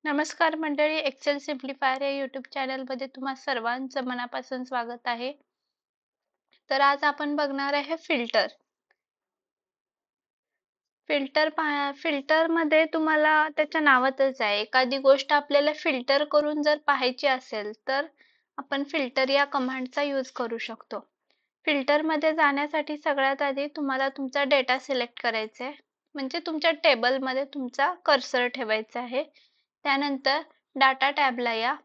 नमस्कार मंडळी, एक्सेल सिम्प्लिफायर या यूट्यूब चॅनलमध्ये तुम्हा सर्वांचं मनापासून स्वागत आहे. तर आज आपण बघणार आहे फिल्टर. फिल्टरमध्ये तुम्हाला त्याच्या नावातच आहे, एखादी गोष्ट आपल्याला फिल्टर करून जर पाहायची असेल तर आपण फिल्टर या कमांडचा यूज करू शकतो. फिल्टरमध्ये जाण्यासाठी सगळ्यात आधी तुम्हाला तुमचा डेटा सिलेक्ट करायचा आहे, म्हणजे तुमच्या टेबलमध्ये तुमचा कर्सर ठेवायचा आहे. त्यानंतर डाटा टॅबला या,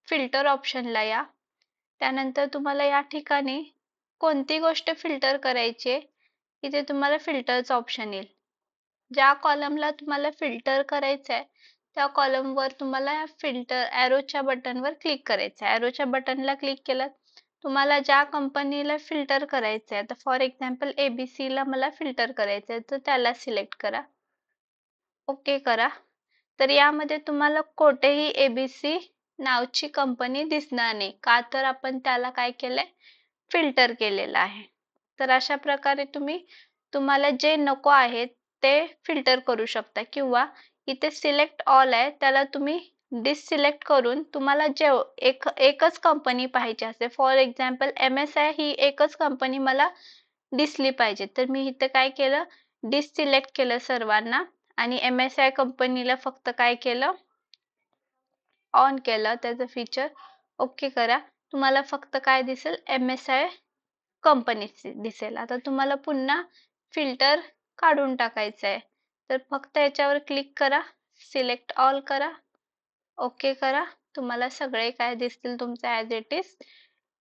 फिल्टर ऑप्शनला या. त्यानंतर तुम्हाला या ठिकाणी कोणती गोष्ट फिल्टर करायची आहे इथे तुम्हाला फिल्टरचं ऑप्शन येईल. ज्या कॉलमला तुम्हाला फिल्टर करायचं आहे त्या कॉलमवर तुम्हाला फिल्टर ॲरोच्या बटनवर क्लिक करायचं आहे. ॲरोच्या बटनला क्लिक केलं तुम्हाला ज्या कंपनीला फिल्टर करायचं आहे, तर फॉर एक्झाम्पल ABC ला मला फिल्टर करायचं आहे, तर त्याला सिलेक्ट करा, ओके करा. तर यामध्ये तुम्हाला कोठेही ABC नावची कंपनी दिसणार नाही, का तर आपण त्याला काय केलंय, फिल्टर केलेलं आहे. तर अशा प्रकारे तुम्हाला जे नको आहे ते फिल्टर करू शकता, किंवा इथे सिलेक्ट ऑल आहे त्याला तुम्ही डिससिलेक्ट करून तुम्हाला जे एकच कंपनी पाहिजे असेल, फॉर एक्झाम्पल MSI ही एकच कंपनी मला दिसली पाहिजे, तर मी इथे काय केलं, डिससिलेक्ट केलं सर्वांना आणि MSI कंपनीला फक्त काय केलं, ऑन केलं त्याचं फीचर, ओके करा. तुम्हाला फक्त काय दिसेल, MSI कंपनी दिसेल. आता तुम्हाला पुन्हा फिल्टर काढून टाकायचं आहे, तर फक्त याच्यावर क्लिक करा, सिलेक्ट ऑल करा, ओके करा. तुम्हाला सगळे काय दिसतील, तुमचं ॲज इट इज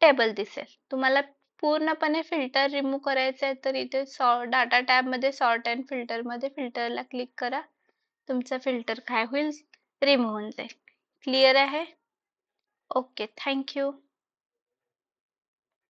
टेबल दिसेल. तुम्हाला पूर्णपणे फिल्टर रिमूव्ह करायचं आहे तर इथे डाटा टॅबमध्ये सॉर्ट अँड फिल्टरमध्ये फिल्टरला क्लिक करा. तुमचा फिल्टर काय होईल, रिमूव्ह होऊन जाईल. क्लिअर आहे? Okay, thank you.